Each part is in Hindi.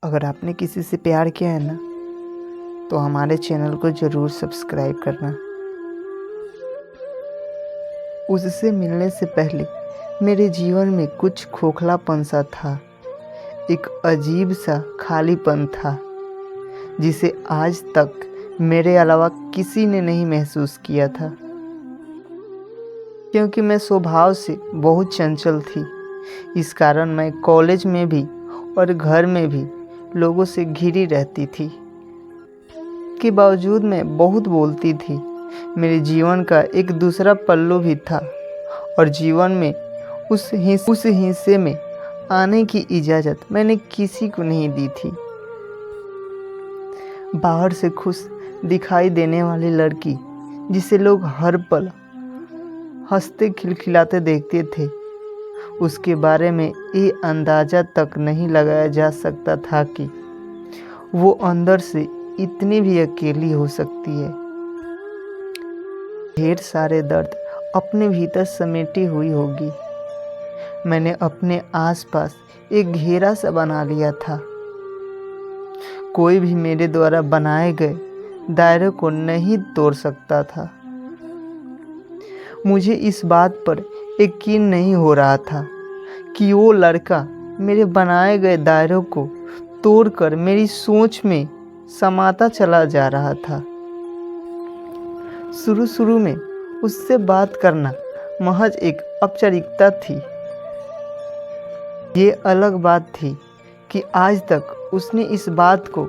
अगर आपने किसी से प्यार किया है ना, तो हमारे चैनल को ज़रूर सब्सक्राइब करना। उससे मिलने से पहले मेरे जीवन में कुछ खोखलापन सा था, एक अजीब सा खालीपन था, जिसे आज तक मेरे अलावा किसी ने नहीं महसूस किया था। क्योंकि मैं स्वभाव से बहुत चंचल थी, इस कारण मैं कॉलेज में भी और घर में भी लोगों से घिरी रहती थी। के बावजूद मैं बहुत बोलती थी। मेरे जीवन का एक दूसरा पल्लू भी था और जीवन में उस हिस्से में आने की इजाज़त मैंने किसी को नहीं दी थी। बाहर से खुश दिखाई देने वाली लड़की, जिसे लोग हर पल हंसते खिलखिलाते देखते थे, उसके बारे में ये अंदाज़ा तक नहीं लगाया जा सकता था कि वो अंदर से इतनी भी अकेली हो सकती है। ढेर सारे दर्द अपने भीतर समेटी हुई होगी। मैंने अपने आसपास एक घेरा सा बना लिया था। कोई भी मेरे द्वारा बनाए गए दायरे को नहीं तोड़ सकता था। मुझे इस बात पर यकीन नहीं हो रहा था कि वो लड़का मेरे बनाए गए दायरों को तोड़कर मेरी सोच में समाता चला जा रहा था। शुरू में उससे बात करना महज एक औपचारिकता थी। ये अलग बात थी कि आज तक उसने इस बात को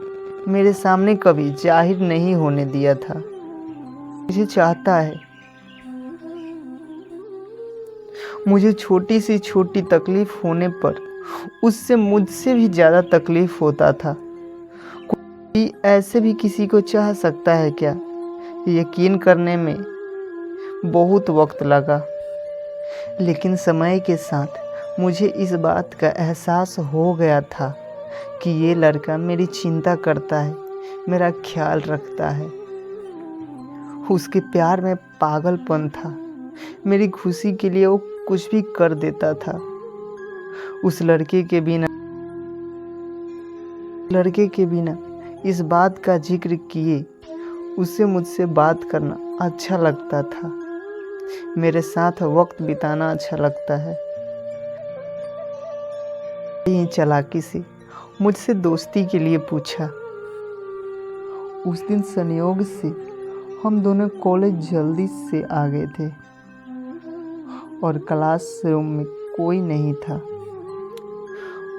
मेरे सामने कभी जाहिर नहीं होने दिया था। मुझे चाहता है, मुझे छोटी सी छोटी तकलीफ होने पर उससे मुझसे भी ज़्यादा तकलीफ होता था। कोई ऐसे भी किसी को चाह सकता है क्या? यकीन करने में बहुत वक्त लगा, लेकिन समय के साथ मुझे इस बात का एहसास हो गया था कि ये लड़का मेरी चिंता करता है, मेरा ख्याल रखता है। उसके प्यार में पागलपन था। मेरी खुशी के लिए वो कुछ भी कर देता था। उस लड़के के बिना इस बात का जिक्र किए उसे मुझसे बात करना अच्छा लगता था। मेरे साथ वक्त बिताना अच्छा लगता है। यही चालाकी से मुझसे दोस्ती के लिए पूछा। उस दिन संयोग से हम दोनों कॉलेज जल्दी से आ गए थे और क्लासरूम में कोई नहीं था।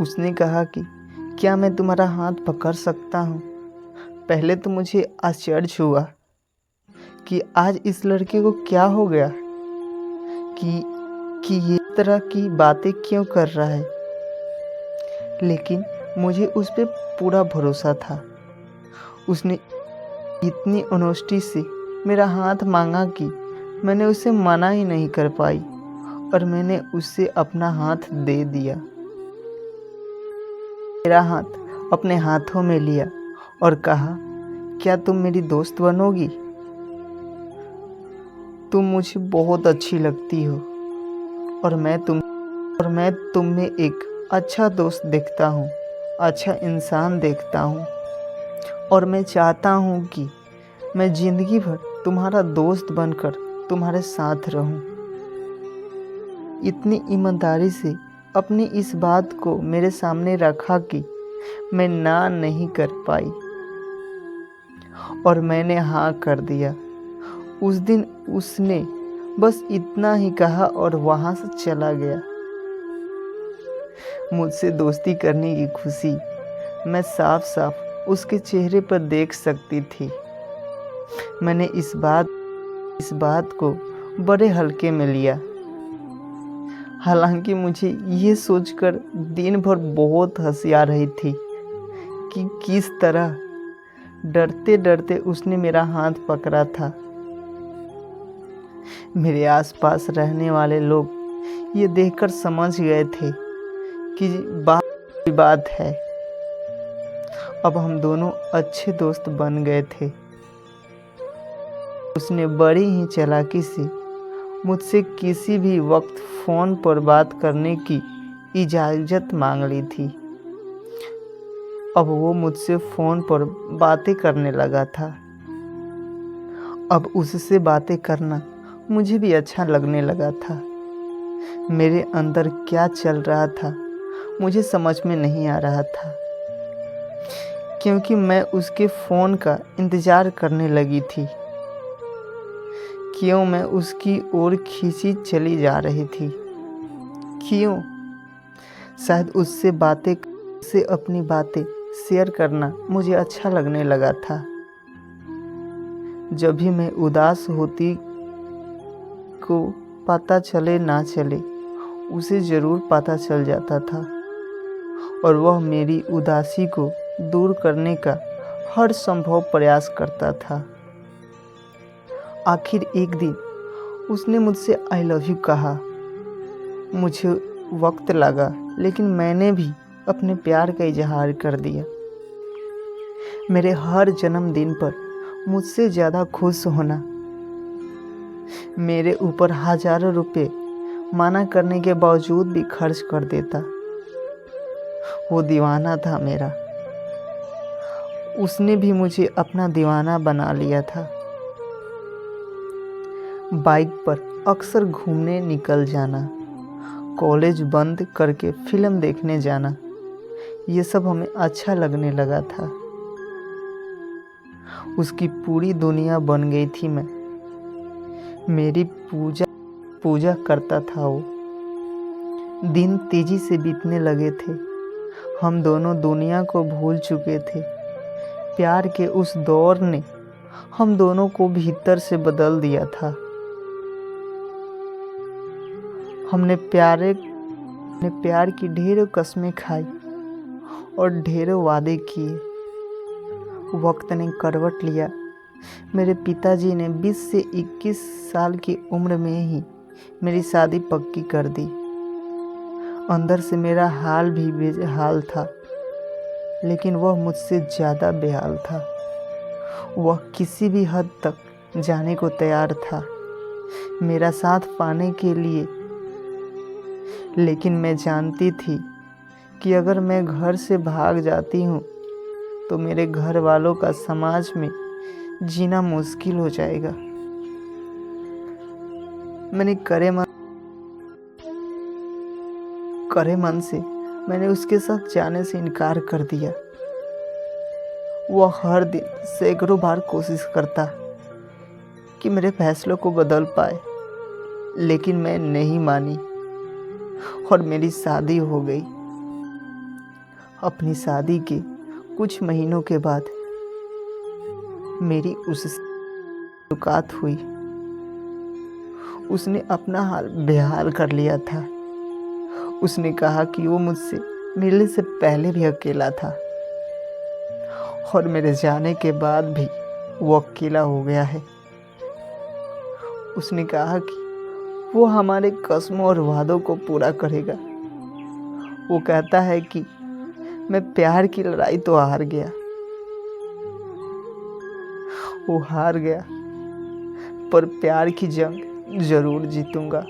उसने कहा कि क्या मैं तुम्हारा हाथ पकड़ सकता हूँ? पहले तो मुझे आश्चर्य हुआ कि आज इस लड़के को क्या हो गया कि ये तरह की बातें क्यों कर रहा है। लेकिन मुझे उस पर पूरा भरोसा था। उसने इतनी ऑनेस्टी से मेरा हाथ मांगा कि मैंने उसे मना ही नहीं कर पाई और मैंने उससे अपना हाथ दे दिया। मेरा हाथ अपने हाथों में लिया और कहा, क्या तुम मेरी दोस्त बनोगी? तुम मुझे बहुत अच्छी लगती हो और मैं तुम में एक अच्छा दोस्त देखता हूँ, अच्छा इंसान देखता हूँ और मैं चाहता हूँ कि मैं ज़िंदगी भर तुम्हारा दोस्त बनकर तुम्हारे साथ रहूँ। इतनी ईमानदारी से अपनी इस बात को मेरे सामने रखा कि मैं ना नहीं कर पाई और मैंने हाँ कर दिया। उस दिन उसने बस इतना ही कहा और वहाँ से चला गया। मुझसे दोस्ती करने की खुशी मैं साफ साफ उसके चेहरे पर देख सकती थी। मैंने इस बात को बड़े हल्के में लिया। हालांकि मुझे ये सोचकर दिन भर बहुत हंसी आ रही थी कि किस तरह डरते डरते उसने मेरा हाथ पकड़ा था। मेरे आसपास रहने वाले लोग ये देखकर समझ गए थे कि बात है। अब हम दोनों अच्छे दोस्त बन गए थे। उसने बड़ी ही चालाकी से मुझसे किसी भी वक्त फ़ोन पर बात करने की इजाज़त मांग ली थी। अब वो मुझसे फ़ोन पर बातें करने लगा था। अब उससे बातें करना मुझे भी अच्छा लगने लगा था। मेरे अंदर क्या चल रहा था मुझे समझ में नहीं आ रहा था, क्योंकि मैं उसके फ़ोन का इंतज़ार करने लगी थी। क्यों मैं उसकी ओर खींची चली जा रही थी? क्यों? शायद उससे अपनी बातें शेयर करना मुझे अच्छा लगने लगा था। जब भी मैं उदास होती को पता चले ना चले, उसे ज़रूर पता चल जाता था और वह मेरी उदासी को दूर करने का हर संभव प्रयास करता था। आखिर एक दिन उसने मुझसे आई लव यू कहा। मुझे वक्त लगा, लेकिन मैंने भी अपने प्यार का इजहार कर दिया। मेरे हर जन्मदिन पर मुझसे ज़्यादा खुश होना, मेरे ऊपर हज़ारों रुपए मना करने के बावजूद भी खर्च कर देता। वो दीवाना था मेरा। उसने भी मुझे अपना दीवाना बना लिया था। बाइक पर अक्सर घूमने निकल जाना, कॉलेज बंद करके फिल्म देखने जाना, ये सब हमें अच्छा लगने लगा था। उसकी पूरी दुनिया बन गई थी मैं। मेरी पूजा करता था वो। दिन तेजी से बीतने लगे थे। हम दोनों दुनिया को भूल चुके थे। प्यार के उस दौर ने हम दोनों को भीतर से बदल दिया था। हमने प्यार की ढेरों कसमें खाई और ढेरों वादे किए। वक्त ने करवट लिया। मेरे पिताजी ने 20 से 21 साल की उम्र में ही मेरी शादी पक्की कर दी। अंदर से मेरा हाल भी बेहाल था, लेकिन वह मुझसे ज़्यादा बेहाल था। वह किसी भी हद तक जाने को तैयार था मेरा साथ पाने के लिए, लेकिन मैं जानती थी कि अगर मैं घर से भाग जाती हूँ तो मेरे घर वालों का समाज में जीना मुश्किल हो जाएगा। मैंने करे मन से मैंने उसके साथ जाने से इनकार कर दिया। वह हर दिन सैकड़ों बार कोशिश करता कि मेरे फैसलों को बदल पाए, लेकिन मैं नहीं मानी और मेरी शादी हो गई। अपनी शादी के कुछ महीनों के बाद मेरी उससे मुलाकात हुई। उसने अपना हाल बेहाल कर लिया था। उसने कहा कि वो मुझसे मिलने से पहले भी अकेला था और मेरे जाने के बाद भी वो अकेला हो गया है। उसने कहा कि वो हमारे कस्मों और वादों को पूरा करेगा। वो कहता है कि मैं प्यार की लड़ाई तो हार गया। वो हार गया, पर प्यार की जंग जरूर जीतूंगा।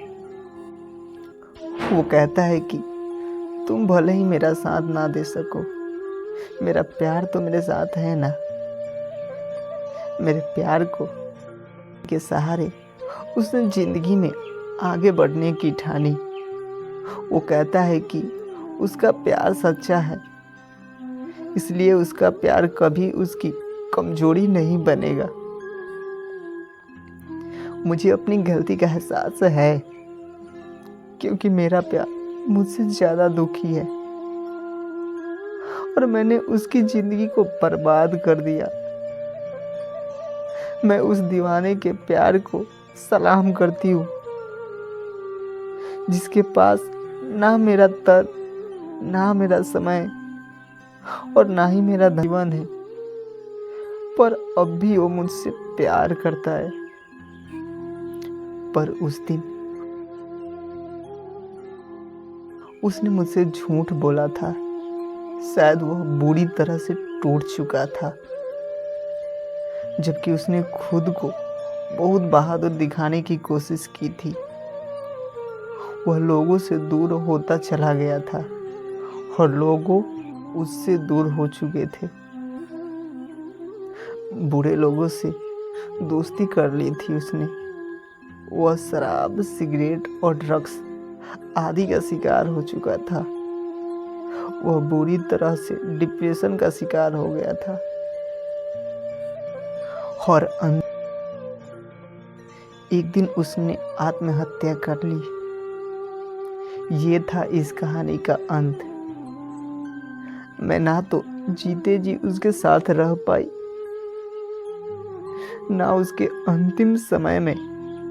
वो कहता है कि तुम भले ही मेरा साथ ना दे सको, मेरा प्यार तो मेरे साथ है ना। मेरे प्यार को के सहारे उसने जिंदगी में आगे बढ़ने की ठानी। वो कहता है कि उसका प्यार सच्चा है, इसलिए उसका प्यार कभी उसकी कमजोरी नहीं बनेगा। मुझे अपनी गलती का एहसास है, क्योंकि मेरा प्यार मुझसे ज़्यादा दुखी है और मैंने उसकी ज़िंदगी को बर्बाद कर दिया। मैं उस दीवाने के प्यार को सलाम करती हूँ, जिसके पास ना मेरा तन, ना मेरा समय और ना ही मेरा जीवन है, पर अब भी वो मुझसे प्यार करता है। पर उस दिन उसने मुझसे झूठ बोला था। शायद वह बुरी तरह से टूट चुका था, जबकि उसने खुद को बहुत बहादुर दिखाने की कोशिश की थी। वह लोगों से दूर होता चला गया था और लोगों उससे दूर हो चुके थे। बुरे लोगों से दोस्ती कर ली थी उसने। वह शराब, सिगरेट और ड्रग्स आदि का शिकार हो चुका था। वह बुरी तरह से डिप्रेशन का शिकार हो गया था और एक दिन उसने आत्महत्या कर ली। ये था इस कहानी का अंत। मैं ना तो जीते जी उसके साथ रह पाई, ना उसके अंतिम समय में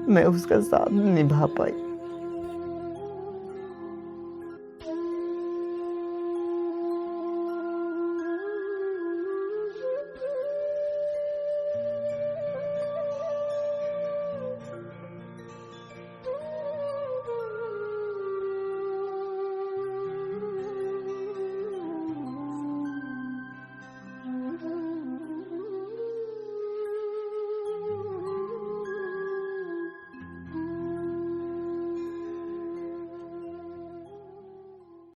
मैं उसका साथ निभा पाई।